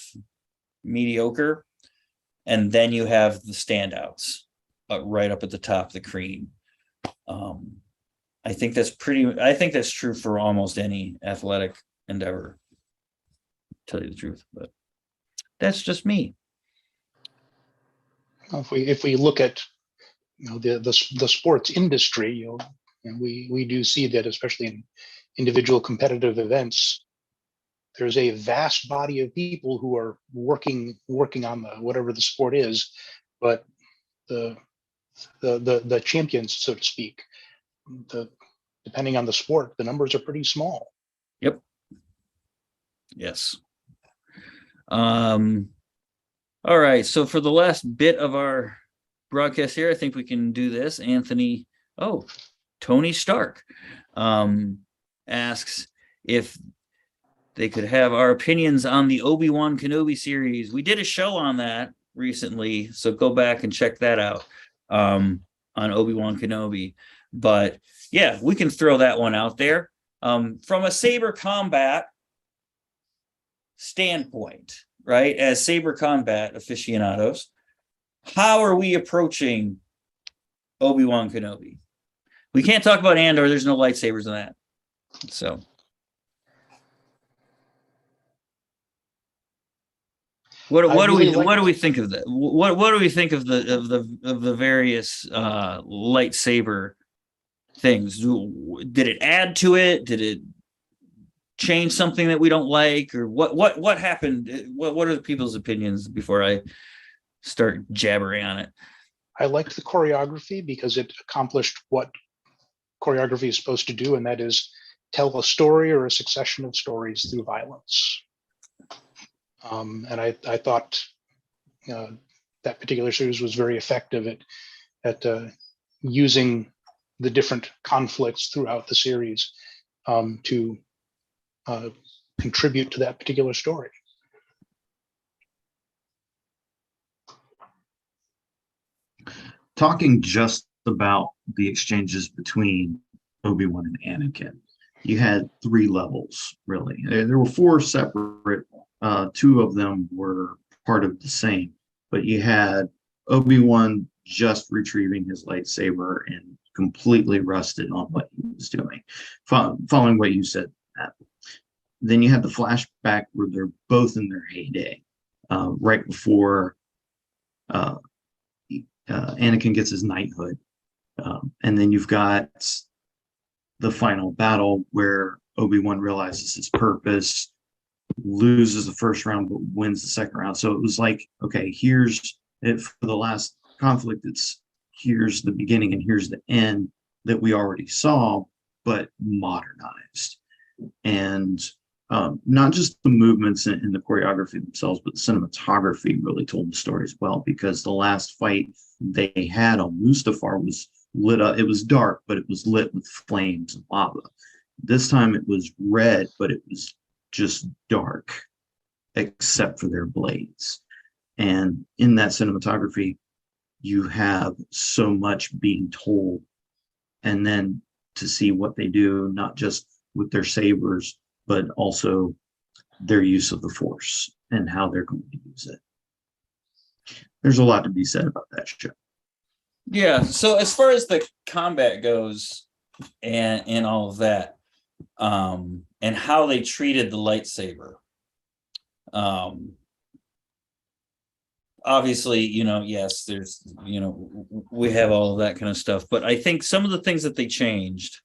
mediocre, and then you have the standouts right up at the top of the cream. I think that's true for almost any athletic endeavor, to tell you the truth, but that's just me. If we look at the sports industry, and we do see that, especially in individual competitive events, there's a vast body of people who are working on whatever the sport is, but the champions, so to speak, depending on the sport, the numbers are pretty small. Yep. Yes. All right. So for the last bit of our broadcast here, I think we can do this. Tony Stark asks if they could have our opinions on the Obi-Wan Kenobi series. We did a show on that recently, so go back and check that out on Obi-Wan Kenobi. But yeah, we can throw that one out there. From a Saber Combat standpoint, right? As Saber Combat aficionados, how are we approaching Obi-Wan Kenobi? We can't talk about Andor. There's no lightsabers in that. So what do we think of that? What do we think of the various lightsaber things? Did it add to it? Did it change something that we don't like, or what happened? What are the people's opinions before I start jabbering on it? I liked the choreography because it accomplished what choreography is supposed to do, and that is tell a story or a succession of stories through violence. And I thought that particular series was very effective at using the different conflicts throughout the series to contribute to that particular story. Talking just about the exchanges between Obi-Wan and Anakin, you had 3 levels, really. There were 4 separate, 2 of them were part of the same, but you had Obi-Wan just retrieving his lightsaber and completely rusted on what he was doing, following what you said, Matt. Then you had the flashback where they're both in their heyday, right before Anakin gets his knighthood. And then you've got the final battle where Obi-Wan realizes his purpose, loses the first round, but wins the second round. So it was like, okay, here's it for the last conflict. Here's the beginning and here's the end that we already saw, but modernized. And not just the movements in the choreography themselves, but the cinematography really told the story as well, because the last fight they had on Mustafar was lit up. It was dark, but it was lit with flames and lava. This time it was red, but it was just dark, except for their blades. And in that cinematography, you have so much being told. And then to see what they do, not just with their sabers, but also their use of the Force and how they're going to use it. There's a lot to be said about that show. Yeah. So as far as the combat goes and all of that, and how they treated the lightsaber, obviously, yes, there's, we have all of that kind of stuff, but I think some of the things that they changed,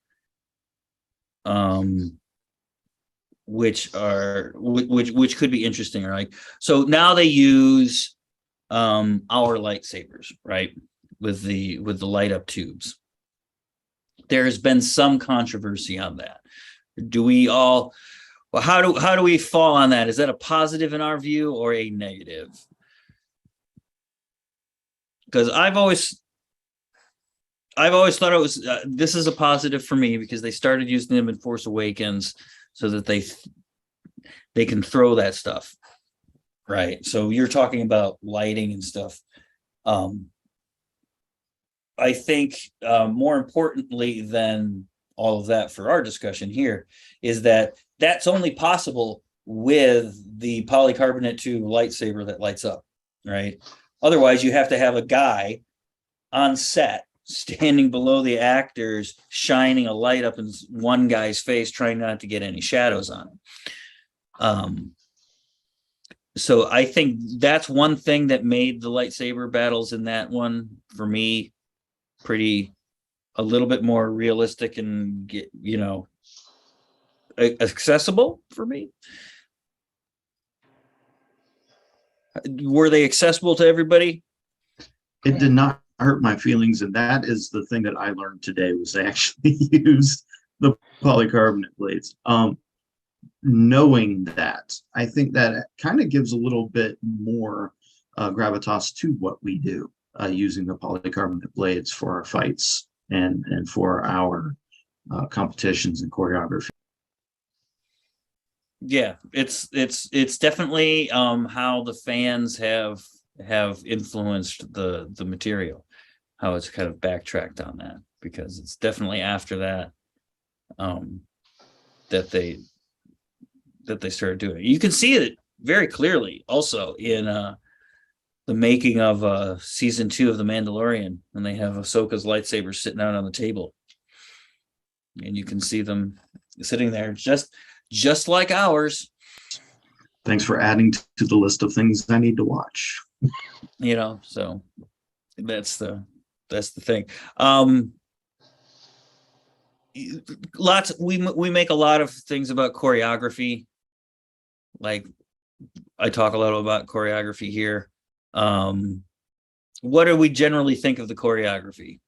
which could be interesting, right? So now they use our lightsabers, right, with the light up tubes. There's been some controversy on that. How do we fall on that? Is that a positive in our view or a negative? Because I've always thought it was this is a positive for me, because they started using them in Force Awakens so that they can throw that stuff, right? So you're talking about lighting and stuff. I think more importantly than all of that for our discussion here is that that's only possible with the polycarbonate tube lightsaber that lights up, right? Otherwise, you have to have a guy on set standing below the actors, shining a light up in one guy's face, trying not to get any shadows on him. So I think that's one thing that made the lightsaber battles in that one, for me, a little bit more realistic and accessible for me. Were they accessible to everybody? It did not hurt my feelings, and that is the thing that I learned today, was they actually used the polycarbonate blades. Knowing that, I think that kind of gives a little bit more gravitas to what we do, using the polycarbonate blades for our fights and for our competitions and choreography. Yeah, it's definitely how the fans have influenced the material, how it's kind of backtracked on that, because it's definitely after that that they started doing it. You can see it very clearly also in the making of season 2 of The Mandalorian, when they have Ahsoka's lightsaber sitting out on the table, and you can see them sitting there just like ours. Thanks for adding to the list of things I need to watch. So that's the thing. We make a lot of things about choreography. Like, I talk a lot about choreography here. What do we generally think of the choreography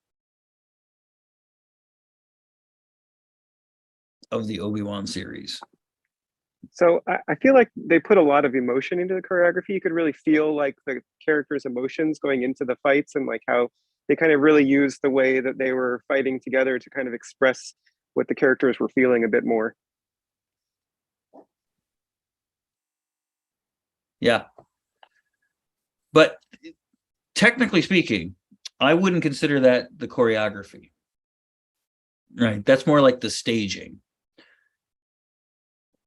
of the Obi-Wan series? So I feel like they put a lot of emotion into the choreography. You could really feel like the characters' emotions going into the fights, and like how they kind of really used the way that they were fighting together to kind of express what the characters were feeling a bit more. Yeah. But technically speaking, I wouldn't consider that the choreography. Right. That's more like the staging.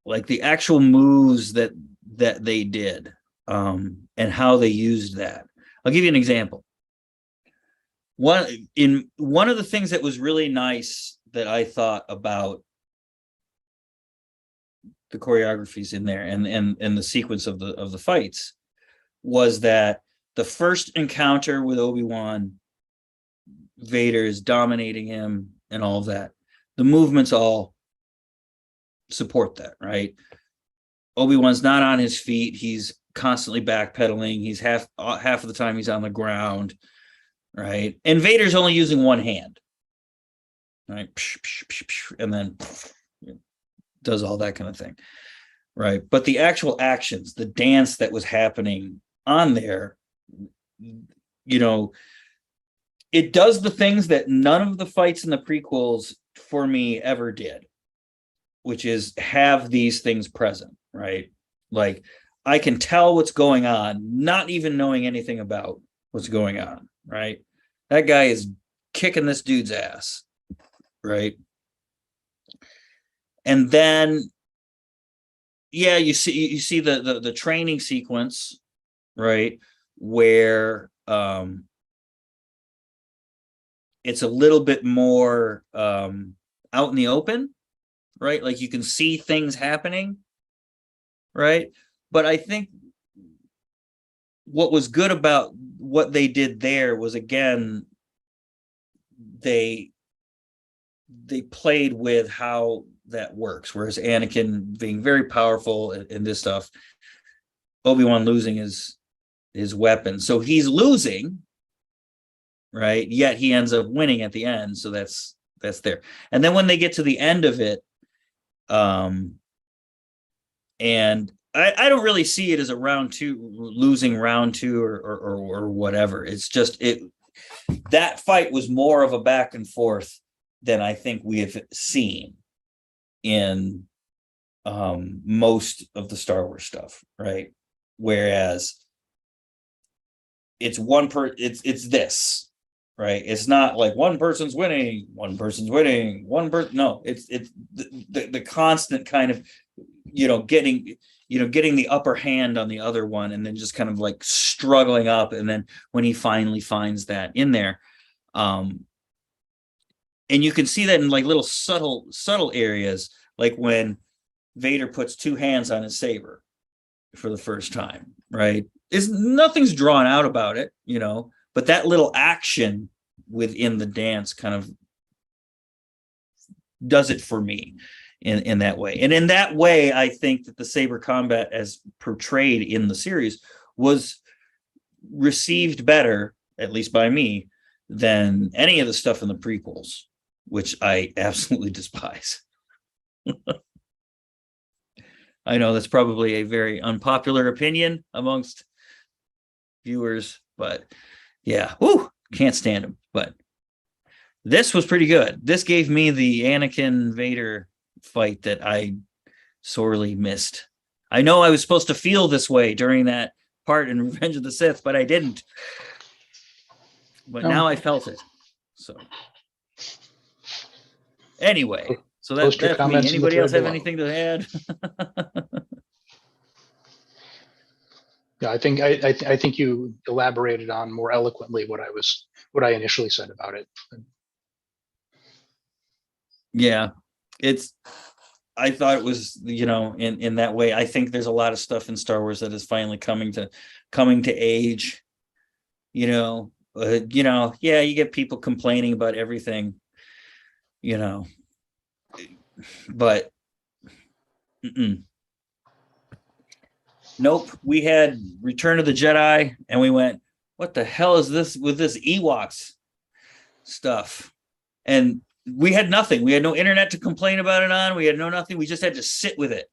Like the actual moves that they did, and how they used that. I'll give you an example. One of the things that was really nice that I thought about the choreographies in there and the sequence of the fights was that the first encounter with Obi-Wan, Vader is dominating him and all of that. The movements all support that, right? Obi-Wan's not on his feet. He's constantly backpedaling. He's half of the time he's on the ground, right? And Vader's only using one hand, right? And then does all that kind of thing. right? But the actual actions, the dance that was happening on there, you know, it does the things that none of the fights in the prequels for me ever did, which is have these things present, right? Like I can tell what's going on, not even knowing anything about what's going on, right? That guy is kicking this dude's ass, right? And then, yeah, you see the training sequence, right, where it's a little bit more out in the open, right? Like you can see things happening, right? But I think what was good about what they did there was, again, they played with how that works. Whereas Anakin being very powerful in this stuff, Obi-Wan losing his weapon, so he's losing, right? Yet he ends up winning at the end, so that's there. And then when they get to the end of it, and I don't really see it as a round two, losing round two or whatever. It's just that fight was more of a back and forth than I think we have seen in most of the Star Wars stuff, right? Whereas it's it's this, right? It's not like one person's winning, one person. No, it's the constant kind of, getting the upper hand on the other one, and then just kind of like struggling up. And then when he finally finds that in there, and you can see that in like little subtle areas, like when Vader puts two hands on his saber for the first time, right? Nothing's drawn out about it, but that little action within the dance kind of does it for me in that way. And in that way, I think that the Saber Combat as portrayed in the series was received better, at least by me, than any of the stuff in the prequels, which I absolutely despise. I know that's probably a very unpopular opinion amongst viewers, but yeah, can't stand him. But this was pretty good. This gave me the Anakin Vader fight that I sorely missed. I know I was supposed to feel this way during that part in Revenge of the Sith, but I didn't. But now I felt it. So anyway, so that's me. Anybody else have anything to add? Yeah, I think you elaborated on more eloquently what I initially said about it. Yeah, I thought it was, in that way. I think there's a lot of stuff in Star Wars that is finally coming to age. Yeah, you get people complaining about everything, but nope. We had Return of the Jedi, and we went, what the hell is this with this Ewoks stuff? And we had nothing. We had no internet to complain about it on. We had nothing. We just had to sit with it.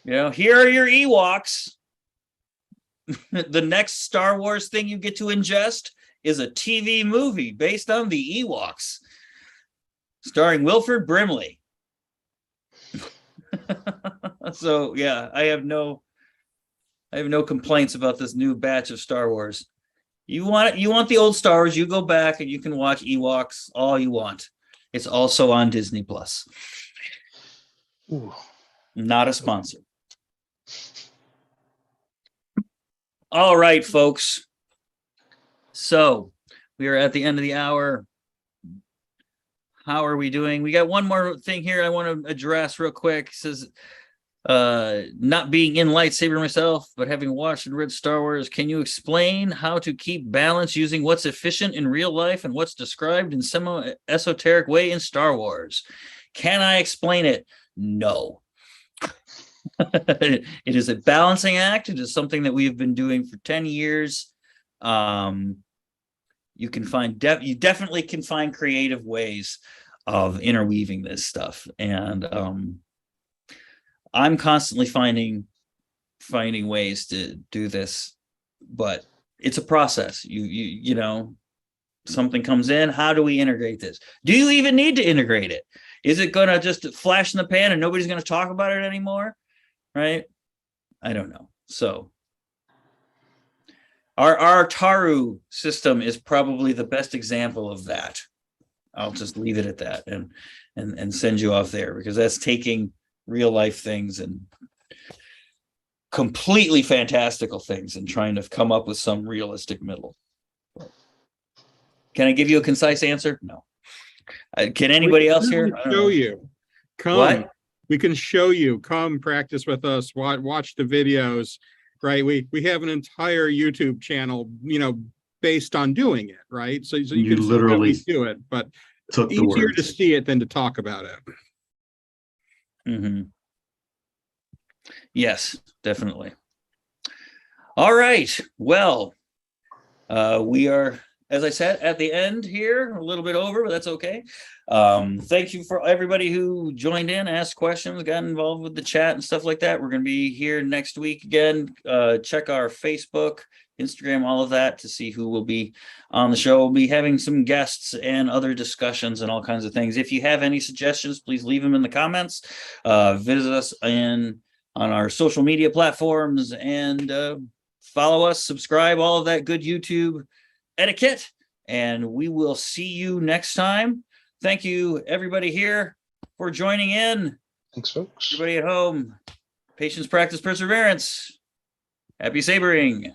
Here are your Ewoks. The next Star Wars thing you get to ingest is a TV movie based on the Ewoks, starring Wilford Brimley. So yeah, I have no complaints about this new batch of Star Wars. You want the old Star Wars, you go back and you can watch Ewoks all you want. It's also on Disney Plus. Not a sponsor. All right, folks. So we are at the end of the hour. How are we doing? We got one more thing here I want to address real quick. It says, not being in lightsaber myself, but having watched and read Star Wars, can you explain how to keep balance using what's efficient in real life and what's described in semi-esoteric way in Star Wars? Can I explain it? No. It is a balancing act. It is something that we have been doing for 10 years. You can find you definitely can find creative ways of interweaving this stuff. And I'm constantly finding ways to do this, but it's a process. You know, something comes in, how do we integrate this? Do you even need to integrate it? Is it gonna just flash in the pan and nobody's gonna talk about it anymore? Right? I don't know. So our Taru system is probably the best example of that. I'll just leave it at that and send you off there, because that's taking real life things and completely fantastical things and trying to come up with some realistic middle. Can I give you a concise answer? No. Can anybody else here? I don't Show know. you. Come. What? We can show you. Come practice with us. Watch the videos. Right. We have an entire YouTube channel, you know, based on doing it. Right. So you You can literally see how we do it, but took the easier to words. see it than to talk about it. Mm-hmm. Yes, definitely. All right. Well, we are, as I said, at the end here, a little bit over, but that's okay. Thank you for everybody who joined in, asked questions, got involved with the chat and stuff like that. We're going to be here next week again. Check our Facebook, Instagram, all of that to see who will be on the show. We'll be having some guests and other discussions and all kinds of things. If you have any suggestions, please leave them in the comments. Visit us on our social media platforms and follow us, subscribe, all of that good YouTube etiquette. And we will see you next time. Thank you, everybody here, for joining in. Thanks, folks. Everybody at home, patience, practice, perseverance. Happy sabering.